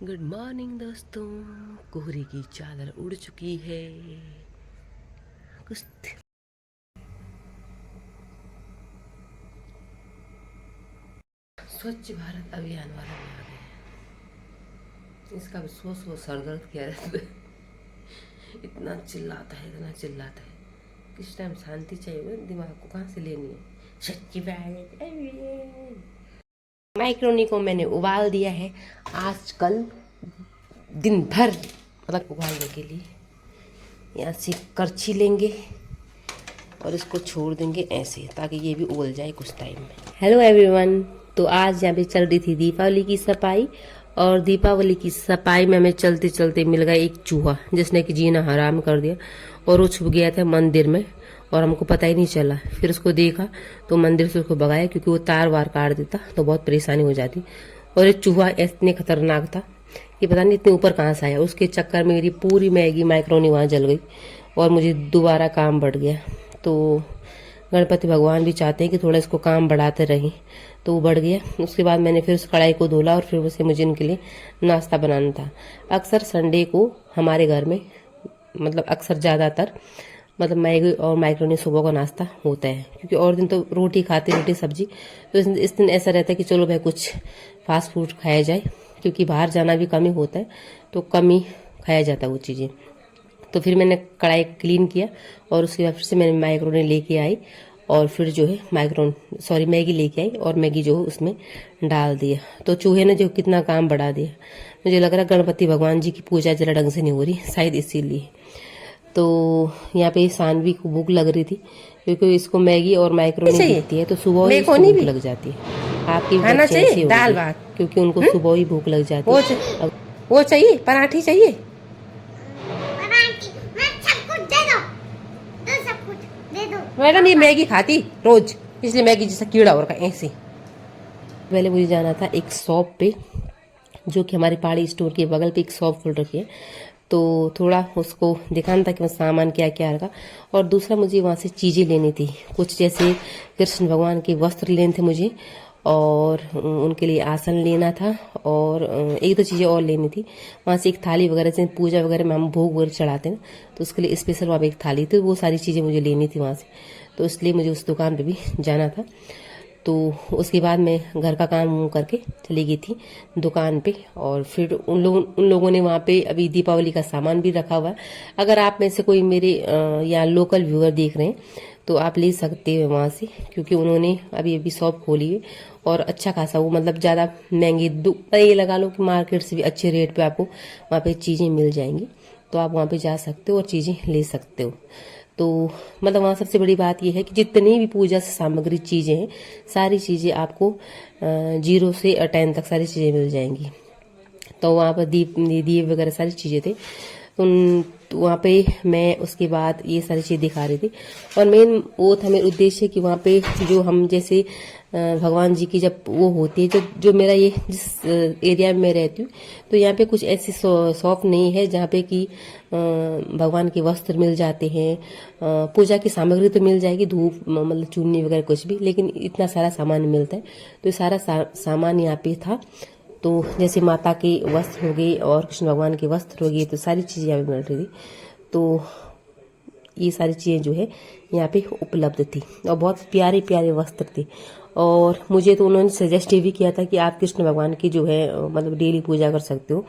Good morning दोस्तों। कोहरे की चादर उड़ चुकी है। कुछ स्वच्छ भारत अभियान वाला भी आ गया। इसका भी सो सर दर्द किया रहता है। इतना चिल्लाता है, इतना चिल्लाता है। किस टाइम शांति चाहिए, दिमाग को कहाँ से लेनी है। स्वच्छ भारत अभियान। मैक्रोनी को मैंने उबाल दिया है आजकल दिन भर, मतलब उबालने के लिए। यहाँ से करछी लेंगे और इसको छोड़ देंगे ऐसे, ताकि ये भी उबल जाए कुछ टाइम में। Hello everyone. तो आज यहाँ पे चल रही थी दीपावली की सफाई, और दीपावली की सफाई में हमें चलते चलते मिल गया एक चूहा, जिसने कि जीना हराम कर दिया, और वो छुप गया था मंदिर में और हमको पता ही नहीं चला। फिर उसको देखा तो मंदिर से उसको भगाया, क्योंकि वो तार वार काट देता तो बहुत परेशानी हो जाती। और ये चूहा इतने खतरनाक था कि पता नहीं इतने ऊपर कहाँ से आया। उसके चक्कर में मेरी पूरी मैगी मैक्रोनी वहाँ जल गई और मुझे दोबारा काम बढ़ गया। तो गणपति भगवान भी चाहते हैं कि थोड़ा इसको काम बढ़ाते रहें, तो वो बढ़ गया। उसके बाद मैंने फिर उस कढ़ाई को धोला और फिर उसे मुझे इनके लिए नाश्ता बनाना था। अक्सर संडे को हमारे घर में, मतलब अक्सर ज़्यादातर, मतलब मैगी और मैक्रोनी सुबह का नाश्ता होता है, क्योंकि और दिन तो रोटी खाते, रोटी सब्जी। तो इस दिन ऐसा रहता है कि चलो भाई कुछ फास्ट फूड खाया जाए, क्योंकि बाहर जाना भी कम ही होता है, तो कम ही खाया जाता है वो चीज़ें। तो फिर मैंने कढ़ाई क्लीन किया और उसके बाद फिर से मैंने मैक्रोनी लेके आई, और फिर जो है मैगी लेके आई और मैगी जो है उसमें डाल दिया। तो चूहे ने जो कितना काम बढ़ा दिया। मुझे लग रहा है गणपति भगवान जी की पूजा जरा ढंग से नहीं हो रही, शायद इसीलिए। तो यहाँ पे सानवी को भूख लग रही थी, क्योंकि इसको मैगी और मैक्रोनी दिखती है तो सुबह ही इसको भूख लग जाती है। आपकी बच्चे ऐसी दाल भात, क्योंकि उनको सुबह ही भूख लग जाती है। वो चाहिए, पराठी चाहिए। मैडम ये मैगी खाती रोज, इसलिए मैगी जैसा कीड़ा और का ऐसे। पहले मुझे जाना था एक शॉप पे, जो कि हमारे पहाड़ी स्टोर के बगल पे एक शॉप खुल रखी है। तो थोड़ा उसको दिखाना था कि सामान क्या क्या रखा, और दूसरा मुझे वहाँ से चीज़ें लेनी थी कुछ, जैसे कृष्ण भगवान के वस्त्र लेने थे मुझे, और उनके लिए आसन लेना था, और एक दो चीज़ें और लेनी थी। वहाँ से एक थाली वगैरह, जैसे पूजा वगैरह में हम भोग वगैरह चढ़ाते हैं, तो उसके लिए स्पेशल वहाँ पे एक थाली थी। वो सारी चीज़ें मुझे लेनी थी वहाँ से, तो इसलिए मुझे उस दुकान पे भी जाना था। तो उसके बाद मैं घर का काम करके चली गई थी दुकान पे, और फिर उन लोगों ने वहाँ पे अभी दीपावली का सामान भी रखा हुआ है। अगर आप में से कोई मेरे या लोकल व्यूअर देख रहे हैं तो आप ले सकते हो वहाँ से, क्योंकि उन्होंने अभी अभी शॉप खोली है, और अच्छा खासा वो, मतलब ज़्यादा महंगी, ये लगा लो कि मार्केट से भी अच्छे रेट पे आपको वहाँ पे चीज़ें मिल जाएंगी। तो आप वहाँ पे जा सकते हो और चीज़ें ले सकते हो। तो मतलब वहाँ सबसे बड़ी बात यह है कि जितनी भी पूजा से सामग्री चीज़ें हैं, सारी चीज़ें आपको 0 से 10 तक सारी चीज़ें मिल जाएंगी। तो वहाँ पर दीप वगैरह सारी चीज़ें थे। तो वहाँ पे मैं उसके बाद ये सारी चीज़ दिखा रही थी, और मेन वो था मेरा उद्देश्य कि वहाँ पे जो हम जैसे भगवान जी की जब वो होती है, जो मेरा ये जिस एरिया में मैं रहती हूँ, तो यहाँ पे कुछ ऐसी शॉप नहीं है जहाँ पे कि भगवान के वस्त्र मिल जाते हैं। पूजा की सामग्री तो मिल जाएगी, धूप मतलब चूनी वगैरह कुछ भी, लेकिन इतना सारा सामान मिलता है। तो ये सारा सामान यहाँ पे था। तो जैसे माता के वस्त्र हो गए और कृष्ण भगवान के वस्त्र हो गए, तो सारी चीज़ें यहाँ पे मिल रही थी। तो ये सारी चीज़ें जो है यहाँ पे उपलब्ध थी, और बहुत प्यारे प्यारे वस्त्र थे। और मुझे तो उन्होंने सजेस्ट भी किया था कि आप कृष्ण भगवान की जो है मतलब डेली पूजा कर सकते हो,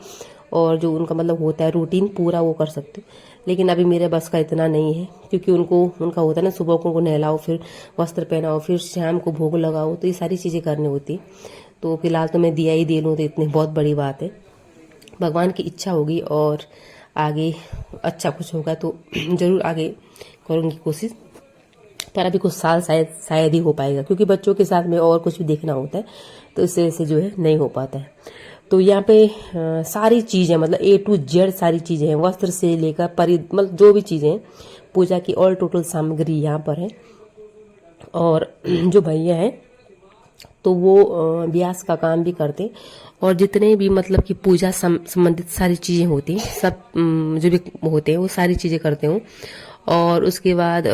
और जो उनका मतलब होता है रूटीन पूरा वो कर सकते हो। लेकिन अभी मेरे बस का इतना नहीं है, क्योंकि उनका होता है ना, सुबह को उनको नहलाओ, फिर वस्त्र पहनाओ, फिर शाम को भोग लगाओ, तो ये सारी चीज़ें करनी होती है। तो फिलहाल तो मैं दिया ही दे लूँ तो इतनी बहुत बड़ी बात है। भगवान की इच्छा होगी और आगे अच्छा कुछ होगा तो ज़रूर आगे करूँगी कोशिश, पर अभी कुछ साल शायद ही हो पाएगा, क्योंकि बच्चों के साथ में और कुछ भी देखना होता है, तो इस वजह से जो है नहीं हो पाता है। तो यहाँ पे सारी चीज़ें, मतलब A to Z सारी चीज़ें हैं, वस्त्र से लेकर मतलब जो भी चीज़ें हैं पूजा की, ऑल टोटल सामग्री यहाँ पर है। और जो भैया हैं तो वो व्यास का काम भी करते, और जितने भी मतलब कि पूजा संबंधित सारी चीज़ें होती हैं, सब जो भी होते हैं वो सारी चीज़ें करते हूँ। और उसके बाद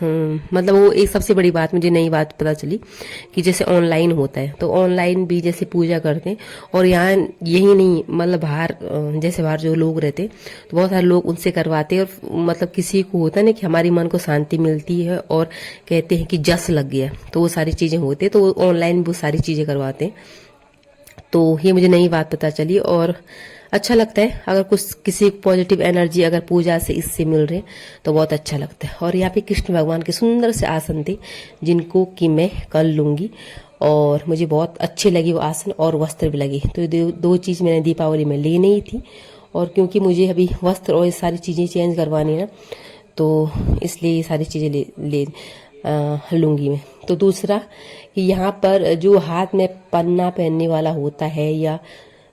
मतलब वो एक सबसे बड़ी बात मुझे नई बात पता चली कि जैसे ऑनलाइन होता है, तो ऑनलाइन भी जैसे पूजा करते हैं, और यहाँ यही नहीं मतलब बाहर जैसे बाहर जो लोग रहते हैं तो बहुत सारे लोग उनसे करवाते हैं, और मतलब किसी को होता है ना कि हमारी मन को शांति मिलती है, और कहते हैं कि जस लग गया, तो वो सारी चीजें होती है, तो ऑनलाइन वो सारी चीजें करवाते हैं। तो ये मुझे नई बात पता चली और अच्छा लगता है, अगर कुछ किसी पॉजिटिव एनर्जी अगर पूजा से इससे मिल रहे तो बहुत अच्छा लगता है। और यहाँ पे कृष्ण भगवान के सुंदर से आसन थे जिनको कि मैं कल लूंगी, और मुझे बहुत अच्छे लगे वो आसन, और वस्त्र भी लगे। तो दो चीज मैंने दीपावली में लेनी ही थी, और क्योंकि मुझे अभी वस्त्र और ये सारी चीजें चेंज करवानी है ना, तो इसलिए ये सारी चीजें ले लूंगी मैं। तो दूसरा कि यहाँ पर जो हाथ में पन्ना पहनने वाला होता है या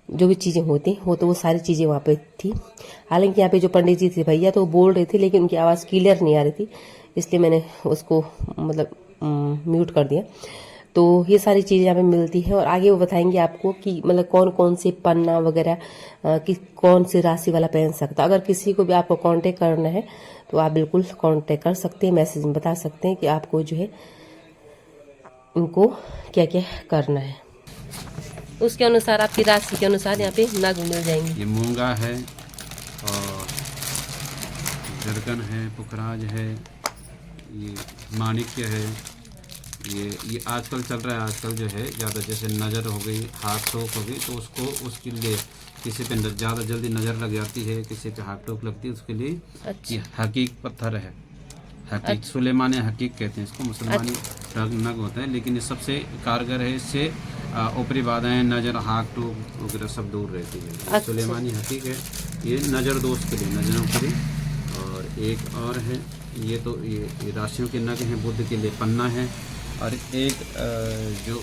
जो भी चीजें होती हैं, तो वो सारी चीजें वहाँ पे थी। हालांकि यहाँ पे जो पंडित जी थे भैया तो वो बोल रहे थे, लेकिन उनकी आवाज क्लियर नहीं आ रही थी, इसलिए मैंने उसको मतलब म्यूट कर दिया। तो ये सारी चीजें यहाँ पे मिलती है, और आगे वो बताएंगे आपको कि मतलब कौन कौन से पन्ना वगैरह कि कौन से राशि वाला पहन सकता। अगर किसी को भी आपको कांटेक्ट करना है तो आप बिल्कुल कांटेक्ट कर सकते हैं, मैसेज में बता सकते हैं कि आपको जो है उनको क्या क्या करना है, उसके अनुसार आपकी राशि के अनुसार यहाँ पे नग मिल जाएंगे। ये मूंगा है और जरकन है, पुखराज है, ये माणिक्य है। ये आजकल चल रहा है, आजकल जो है ज़्यादा जैसे नज़र हो गई, हाथ टोक हो गई, तो उसके लिए किसी पे ज़्यादा जल्दी नज़र लग जाती है, किसी पे हाथ टोक लगती है, उसके लिए अच्छा। ये हकीक पत्थर है, हकीक सुलेमानी हकीक कहते हैं इसको, मुसलमानी नग होता है, लेकिन ये सबसे कारगर है। इससे ऊपरी बाधाएं, नज़र, हाथ टोक वगैरह सब दूर रहती है। अच्छा। सुलेमानी हकीक है, ये नज़र दोष के लिए, नज़रों के लिए। और एक और है, ये तो ये राशियों के नग हैं, बुद्ध के लिए पन्ना है। और एक जो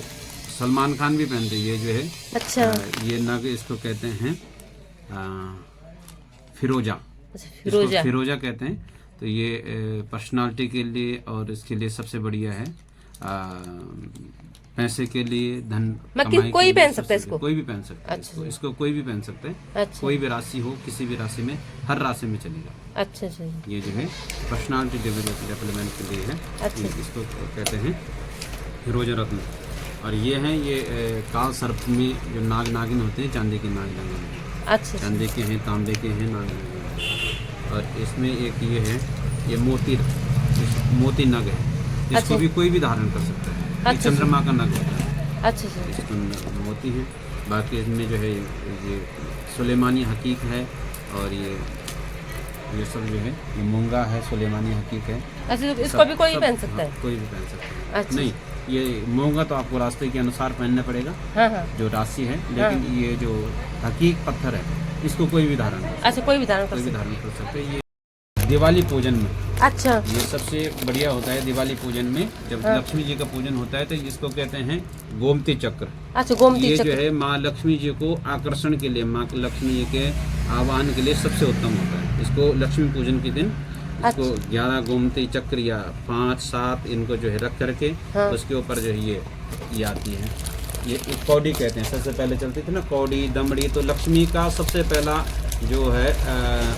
सलमान खान भी पहनते हैं, ये जो है अच्छा ये नग, इसको कहते हैं फिरोजा। अच्छा, फिरोजा फिरोजा कहते हैं। तो ये पर्सनालिटी के लिए और इसके लिए सबसे बढ़िया है, पैसे के लिए, धन कमाई कोई के पहन लिए सकता है इसको, कोई भी पहन सकता है। अच्छा। इसको कोई भी पहन सकते हैं, अच्छा। कोई भी राशि हो, किसी भी राशि में, हर राशि में चलेगा। अच्छा अच्छा ये जो है पर्सनालिटी डेवलपमेंट के लिए है। अच्छा। इसको कहते हैं फिरोजा रत्न। और ये हैं, ये काल सर्प में जो नाग नागिन होते हैं, चांदी के नाग नागिन, अच्छा चांदी के हैं, तांबे के हैं नाग नागिन। और इसमें एक ये है, ये मोती नग है, इसको अच्छा। भी कोई भी धारण कर सकता है। ये अच्छा। चंद्रमा का नग होता है। अच्छा अच्छा इसको मोती है। बाकी इसमें जो है ये सुलेमानी हकीक है, और ये सब जो है, ये मूंगा है, सुलेमानी हकीक है। अच्छा, तो इसको भी कोई पहन सकता है? हाँ, कोई भी पहन सकता है। अच्छा। नहीं, ये मूंगा तो आपको रास्ते के अनुसार पहनना पड़ेगा, हाँ हाँ। जो राशि है, लेकिन ये जो हकीक पत्थर है, इसको कोई भी धारण कर सकता है। अच्छा, कोई भी धारण कर कोई भी सकता धारण कर सकते हैं। ये दिवाली पूजन में, अच्छा, ये सबसे बढ़िया होता है। दिवाली पूजन में जब लक्ष्मी जी का पूजन होता है, तो इसको कहते हैं गोमती चक्र। अच्छा, गोमती ये चक्र जो है माँ लक्ष्मी जी को आकर्षण के लिए, माँ लक्ष्मी जी के आह्वान के लिए सबसे उत्तम होता है। इसको लक्ष्मी पूजन के दिन इसको 11 गोमती चक्र या 5-7 इनको जो है रख करके, उसके ऊपर जो है ये आती है, ये कौड़ी कहते हैं। सबसे पहले चलती थी ना कौड़ी, दमड़ी, तो लक्ष्मी का सबसे पहला जो है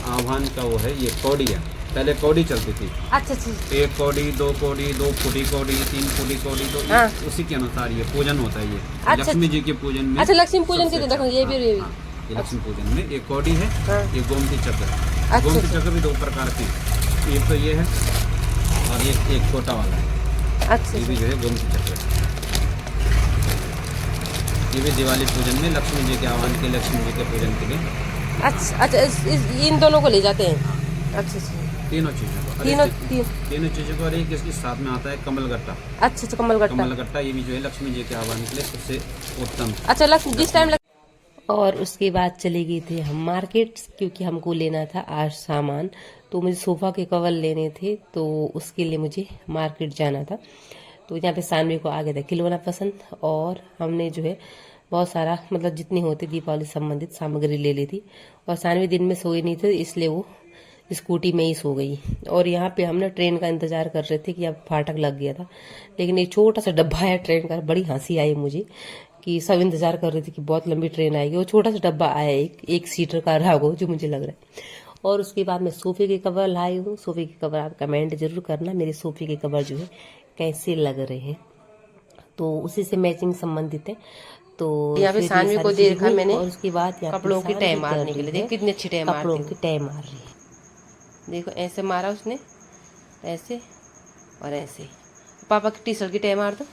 आह्वान का वो है ये कौड़ी है। पहले कौड़ी चलती थी। अच्छा अच्छा, 1 कौड़ी, 2 कौड़ी, 2 फुटी कौड़ी, 3 फुटी कौड़ी, तो उसी के अनुसार ये पूजन होता है। ये अच्छा। लक्ष्मी जी के पूजन में, अच्छा, लक्ष्मी पूजन के दिन देखो ये भी ये लक्ष्मी पूजन में एक कौड़ी है, ये गोमती चक्र। अच्छा। गोमती चक्र भी 2 प्रकार के हैं, एक तो ये है और एक छोटा वाला है। अच्छा, ये भी जो है गोमती चक्र है। ये भी दिवाली पूजन में लक्ष्मी जी के आह्वान के, लक्ष्मी जी के पूजन के लिए। अच्छा अच्छा, इन दोनों को ले जाते हैं। अच्छा अच्छा, तीनों चीजों को, तीनों चीजों को। और एक इसके साथ में आता है कमलगट्टा। अच्छा अच्छा, कमलगट्टा, ये भी जो है लक्ष्मी जी के आह्वान के लिए सबसे उत्तम। अच्छा, लक्ष्मी जिस टाइम और उसके बाद चले गए थे हम मार्केट, क्योंकि हमको लेना था आज सामान। तो मुझे सोफा के कवर लेने थे, तो उसके लिए मुझे मार्केट जाना था। तो यहाँ पे सानवी को आ गया था खिलौना पसंद, और हमने जो है बहुत सारा मतलब जितनी होती दीपावली संबंधित सामग्री ले ली थी। और सानवी दिन में सोई नहीं थी, इसलिए वो स्कूटी में ही सो गई। और यहाँ पे हमने ट्रेन का इंतजार कर रहे थे कि अब फाटक लग गया था, लेकिन एक छोटा सा डब्बा है ट्रेन का। बड़ी हंसी आई मुझे कि सब इंतजार कर रहे थे कि बहुत लंबी ट्रेन आएगी, वो छोटा सा डब्बा आया, एक सीटर का रहा वो, जो मुझे लग रहा है। और उसके बाद मैं सोफे के कवर लाई हूँ। सोफे के कवर आप कमेंट जरूर करना मेरे सोफे के कवर जो है कैसे लग रहे हैं, तो उसी से मैचिंग संबंधित है। तो यहाँ पे सानवी को देखा मैंने, और उसके बाद कपड़ों की तय मारने के लिए, देख कितनी अच्छी तय मारती है, कपड़ों की तय मार रही है। देखो ऐसे मारा उसने, ऐसे और ऐसे। पापा की टी शर्ट की तय मार दो,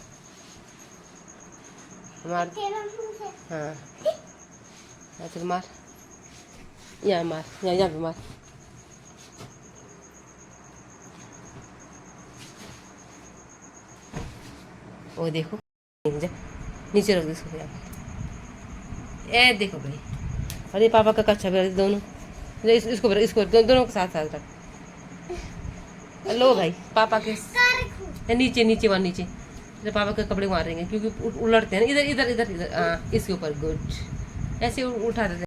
मार। हाँ ऐसे मार, यहाँ मार, यहाँ पे मार। वो देखो नीचे रख दो इसको, ए देखो भाई। अरे पापा का कच्चा भी दोनों, इसको दोनों के साथ साथ रख। लो भाई पापा के नीचे नीचे वहाँ नीचे, पापा के कपड़े मारेंगे क्योंकि उलटते हैं इधर इधर इधर इधर। इसके ऊपर गुड, ऐसे उठा देते।